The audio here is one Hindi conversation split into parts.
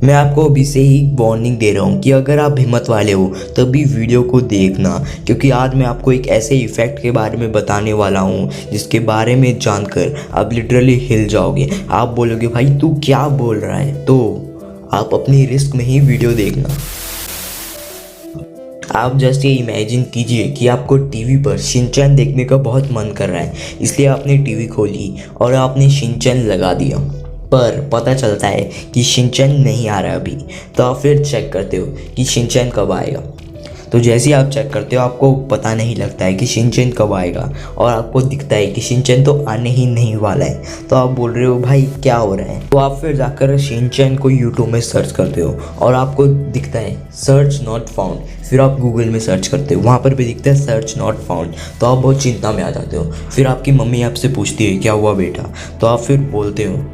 मैं आपको अभी से ही वार्निंग दे रहा हूँ कि अगर आप हिम्मत वाले हो तभी वीडियो को देखना, क्योंकि आज मैं आपको एक ऐसे इफ़ेक्ट के बारे में बताने वाला हूँ जिसके बारे में जानकर आप लिटरली हिल जाओगे। आप बोलोगे भाई तू क्या बोल रहा है, तो आप अपनी रिस्क में ही वीडियो देखना। आप जस्ट ये इमेजिन कीजिए कि आपको टीवी पर शिनचैन देखने का बहुत मन कर रहा है, इसलिए आपने टीवी खोली और आपने शिनचैन लगा दिया। पर पता चलता है कि शिनचैन नहीं आ रहा अभी, तो आप फिर चेक करते हो कि शिनचैन कब आएगा। तो जैसे ही आप चेक करते हो आपको पता नहीं लगता है कि शिनचैन कब आएगा, और आपको दिखता है कि शिनचैन तो आने ही नहीं वाला है। तो आप बोल रहे हो भाई क्या हो रहा है, तो आप फिर जाकर शिनचैन को यूट्यूब में सर्च करते हो और आपको दिखता है सर्च नॉट फाउंड। फिर आप गूगल में सर्च करते हो, वहाँ पर भी दिखता है सर्च नॉट फाउंड। तो आप बहुत चिंता में आ जाते हो। फिर आपकी मम्मी आपसे पूछती है क्या हुआ बेटा, तो आप फिर बोलते हो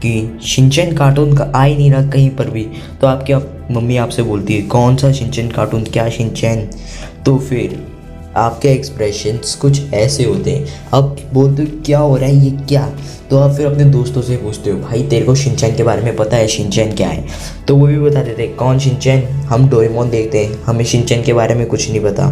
कि शिनचैन कार्टून का आ ही नहीं रहा कहीं पर भी। तो आपकी मम्मी आपसे बोलती है कौन सा शिनचैन कार्टून, क्या शिनचैन। तो फिर आपके एक्सप्रेशंस कुछ ऐसे होते हैं, आप बोलते हो क्या हो रहा है ये क्या। तो आप फिर अपने दोस्तों से पूछते हो भाई तेरे को शिनचैन के बारे में पता है, शिनचैन क्या है। तो वो भी बता देते हैं कौन शिनचैन, हम डोरेमोन देखते हैं, हमें शिनचैन के बारे में कुछ नहीं पता।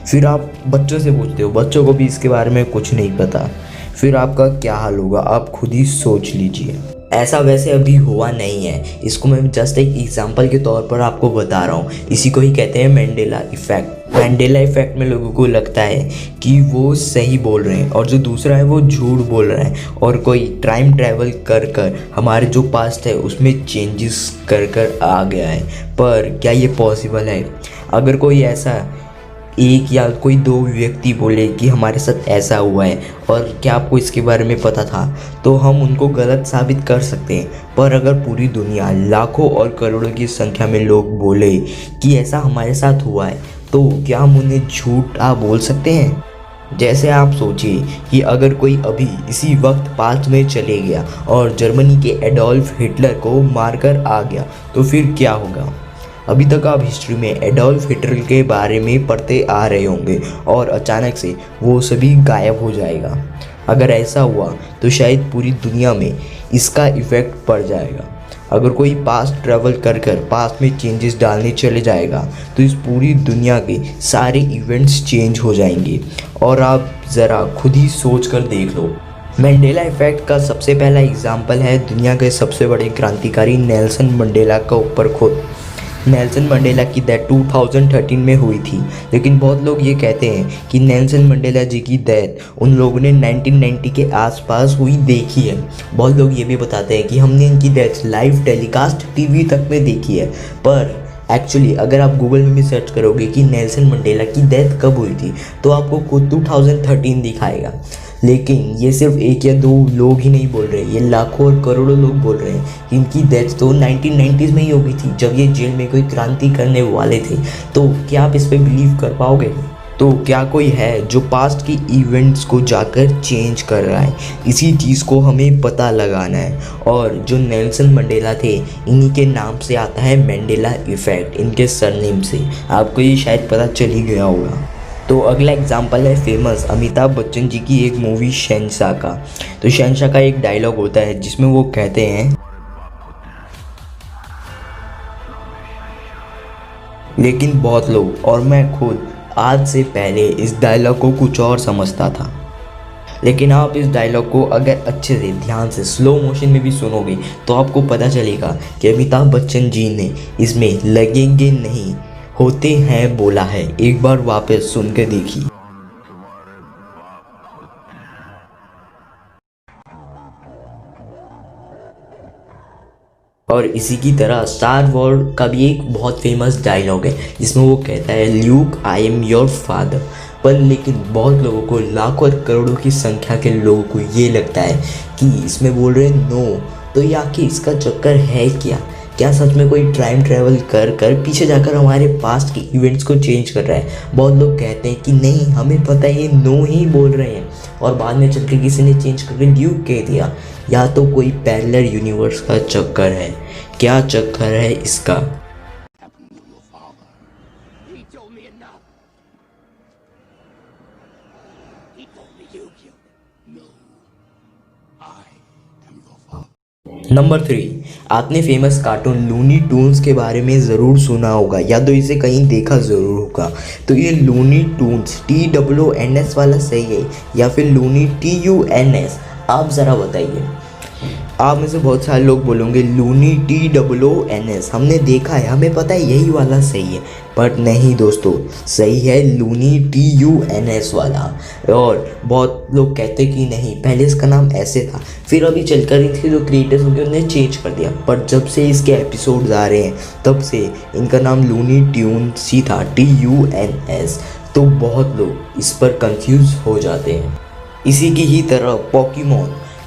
फिर आप बच्चों से पूछते हो, बच्चों को भी इसके बारे में कुछ नहीं पता। फिर आपका क्या हाल होगा आप खुद ही सोच लीजिए। ऐसा वैसे अभी हुआ नहीं है, इसको मैं जस्ट एक एग्जांपल के तौर पर आपको बता रहा हूँ। इसी को ही कहते हैं मैंडेला इफ़ेक्ट। मैंडेला इफ़ेक्ट में लोगों को लगता है कि वो सही बोल रहे हैं और जो दूसरा है वो झूठ बोल रहा है, और कोई टाइम ट्रैवल कर कर हमारे जो पास्ट है उसमें चेंजेस कर कर आ गया है। पर क्या ये पॉसिबल है? अगर कोई ऐसा एक या कोई दो व्यक्ति बोले कि हमारे साथ ऐसा हुआ है और क्या आपको इसके बारे में पता था, तो हम उनको गलत साबित कर सकते हैं। पर अगर पूरी दुनिया लाखों और करोड़ों की संख्या में लोग बोले कि ऐसा हमारे साथ हुआ है, तो क्या हम उन्हें झूठा बोल सकते हैं? जैसे आप सोचिए कि अगर कोई अभी इसी वक्त पास्ट में चले गया और जर्मनी के एडोल्फ हिटलर को मारकर आ गया, तो फिर क्या होगा? अभी तक आप हिस्ट्री में एडोल्फ हिटलर के बारे में पढ़ते आ रहे होंगे और अचानक से वो सभी गायब हो जाएगा। अगर ऐसा हुआ तो शायद पूरी दुनिया में इसका इफ़ेक्ट पड़ जाएगा। अगर कोई पास्ट ट्रैवल कर कर पास्ट में चेंजेस डालने चले जाएगा तो इस पूरी दुनिया के सारे इवेंट्स चेंज हो जाएंगे। और आप ज़रा खुद ही सोच कर देख लो। मंडेला इफ़ेक्ट का सबसे पहला एग्जाम्पल है दुनिया के सबसे बड़े क्रांतिकारी नेल्सन मंडेला का ऊपर खुद। नेल्सन मंडेला की डेथ 2013 में हुई थी, लेकिन बहुत लोग ये कहते हैं कि नेल्सन मंडेला जी की डेथ उन लोगों ने 1990 के आसपास हुई देखी है। बहुत लोग ये भी बताते हैं कि हमने इनकी डेथ लाइव टेलीकास्ट टीवी तक में देखी है। पर एक्चुअली अगर आप गूगल में भी सर्च करोगे कि नेल्सन मंडेला की डेथ कब हुई थी, तो आपको खुद 2013 दिखाएगा। लेकिन ये सिर्फ एक या दो लोग ही नहीं बोल रहे, ये लाखों और करोड़ों लोग बोल रहे हैं कि इनकी डेथ तो 1990s में ही हो गई थी, जब ये जेल में कोई क्रांति करने वाले थे। तो क्या आप इस पर बिलीव कर पाओगे? तो क्या कोई है जो पास्ट की इवेंट्स को जाकर चेंज कर रहा है? इसी चीज़ को हमें पता लगाना है। और जो नेल्सन मंडेला थे, इन्हीं के नाम से आता है मंडेला इफ़ेक्ट, इनके सरनेम से। आपको ये शायद पता चल ही गया होगा। तो अगला एग्जाम्पल है फेमस अमिताभ बच्चन जी की एक मूवी शहंशाह का। तो शहंशाह का एक डायलॉग होता है जिसमें वो कहते हैं, लेकिन बहुत लोग और मैं खुद आज से पहले इस डायलॉग को कुछ और समझता था। लेकिन आप इस डायलॉग को अगर अच्छे से ध्यान से स्लो मोशन में भी सुनोगे तो आपको पता चलेगा कि अमिताभ बच्चन जी ने इसमें लगेंगे नहीं होते हैं बोला है। एक बार वापस सुन के देखिए। और इसी की तरह स्टार वॉर का भी एक बहुत फेमस डायलॉग है जिसमें वो कहता है Luke I am your father. पर लेकिन बहुत लोगों को, लाखों और करोड़ों की संख्या के लोगों को ये लगता है कि इसमें बोल रहे हैं नो। तो ये आखिर इसका चक्कर है क्या? क्या सच में कोई टाइम ट्रैवल कर कर पीछे जाकर हमारे पास्ट के इवेंट्स को चेंज कर रहा है? बहुत लोग कहते हैं कि नहीं हमें पता है ये नो ही बोल रहे हैं, और बाद में चल के किसी ने चेंज करके ड्यूक कह दिया। या तो कोई पैरेलल यूनिवर्स का चक्कर है। क्या चक्कर है इसका? नंबर 3, आपने फेमस कार्टून लूनी टून्स के बारे में ज़रूर सुना होगा या तो इसे कहीं देखा ज़रूर होगा। तो ये लूनी टून्स TOONS वाला सही है या फिर लूनी TUNS? आप ज़रा बताइए। आप में से बहुत सारे लोग बोलोगे लूनी TOONS, हमने देखा है, हमें पता है यही वाला सही है। बट नहीं दोस्तों, सही है लूनी TUNS वाला। और बहुत लोग कहते कि नहीं, पहले इसका नाम ऐसे था, फिर अभी चलकर इसके जो क्रिएटर्स होंगे उन्होंने चेंज कर दिया। पर जब से इसके एपिसोड्स आ रहे हैं तब से इनका नाम लूनी ट्यून्स ही था, TUNS। तो बहुत लोग इस पर कंफ्यूज हो जाते हैं। इसी की ही तरह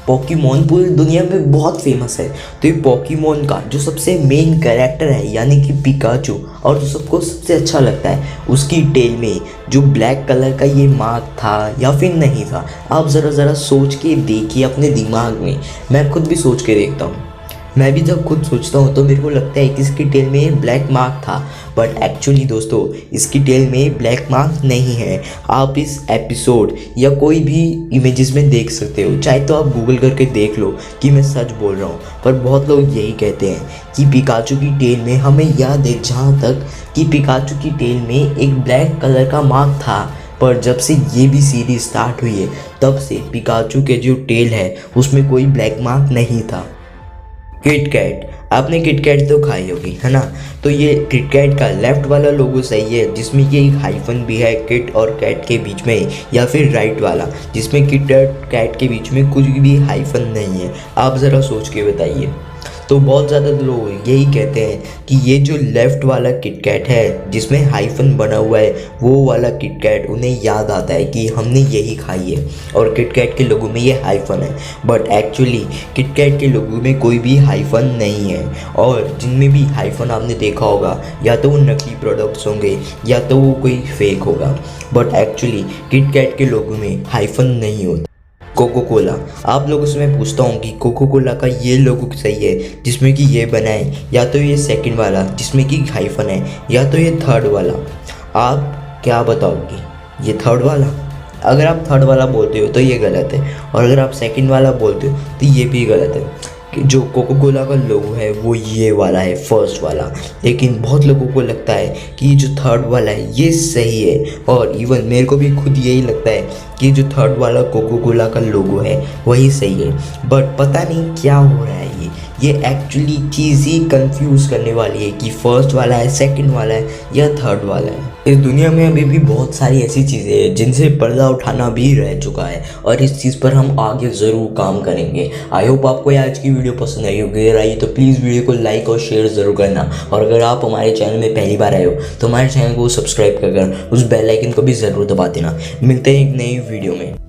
पोकेमॉन पूरी दुनिया में बहुत फेमस है। तो ये पोकेमॉन का जो सबसे मेन कैरेक्टर है यानी कि पिकाचू, और जो सबको सबसे अच्छा लगता है, उसकी टेल में जो ब्लैक कलर का ये मार्क था या फिर नहीं था, आप ज़रा सोच के देखिए अपने दिमाग में। मैं खुद भी सोच के देखता हूँ। मैं भी जब खुद सोचता हूँ तो मेरे को लगता है कि इसकी टेल में ब्लैक मार्क था, बट एक्चुअली दोस्तों इसकी टेल में ब्लैक मार्क नहीं है। आप इस एपिसोड या कोई भी इमेजेस में देख सकते हो, चाहे तो आप गूगल करके देख लो कि मैं सच बोल रहा हूँ। पर बहुत लोग यही कहते हैं कि पिकाचू की टेल में, हमें याद है जहाँ तक कि पिकाचू की टेल में एक ब्लैक कलर का मार्क था। पर जब से ये भी सीरीज स्टार्ट हुई है तब से पिकाचू के जो टेल है उसमें कोई ब्लैक मार्क नहीं था। किटकैट, आपने किटकैट तो खाई होगी, है ना? तो ये किटकैट का लेफ्ट वाला लोगो सही है जिसमें ये एक हाइफन भी है किट और कैट के बीच में, या फिर राइट वाला जिसमें किट और कैट के बीच में कुछ भी हाइफन नहीं है? आप ज़रा सोच के बताइए। तो बहुत ज़्यादा लोग यही कहते हैं कि ये जो लेफ़्ट वाला किटकैट है जिसमें हाइफन बना हुआ है, वो वाला किटकैट उन्हें याद आता है कि हमने यही खाई है, और किटकैट के लोगों में ये हाइफन है। बट एक्चुअली किटकैट के लोगों में कोई भी हाइफन नहीं है, और जिनमें भी हाइफन आपने देखा होगा या तो वो नकली प्रोडक्ट्स होंगे या तो वो कोई फेक होगा। बट एक्चुअली किटकैट के लोगों में हाइफन नहीं होता। कोको कोला, आप लोगों से मैं पूछता हूँ कि कोको कोला का ये लोगो सही है जिसमें कि ये बना है, या तो ये सेकंड वाला जिसमें कि हाइफन है, या तो ये थर्ड वाला? आप क्या बताओगे? ये थर्ड वाला? अगर आप थर्ड वाला बोलते हो तो ये गलत है, और अगर आप सेकंड वाला बोलते हो तो ये भी गलत है। कि जो कोको कोला का लोगो है वो ये वाला है, फर्स्ट वाला। लेकिन बहुत लोगों को लगता है कि जो थर्ड वाला है ये सही है, और इवन मेरे को भी खुद यही लगता है कि जो थर्ड वाला कोको कोला का लोगो है वही सही है। बट पता नहीं क्या हो रहा है, ये एक्चुअली चीज़ ही कंफ्यूज करने वाली है कि फर्स्ट वाला है, सेकंड वाला है या थर्ड वाला है। इस दुनिया में अभी भी बहुत सारी ऐसी चीज़ें हैं जिनसे पर्दा उठाना भी रह चुका है, और इस चीज़ पर हम आगे ज़रूर काम करेंगे। आई होप आपको आज की वीडियो पसंद आई होगी। अगर आई तो प्लीज़ वीडियो को लाइक और शेयर ज़रूर करना, और अगर आप हमारे चैनल में पहली बार आए हो तो हमारे चैनल को सब्सक्राइब कर उस बेल आइकन को भी ज़रूर दबा देना। मिलते हैं एक नई वीडियो में।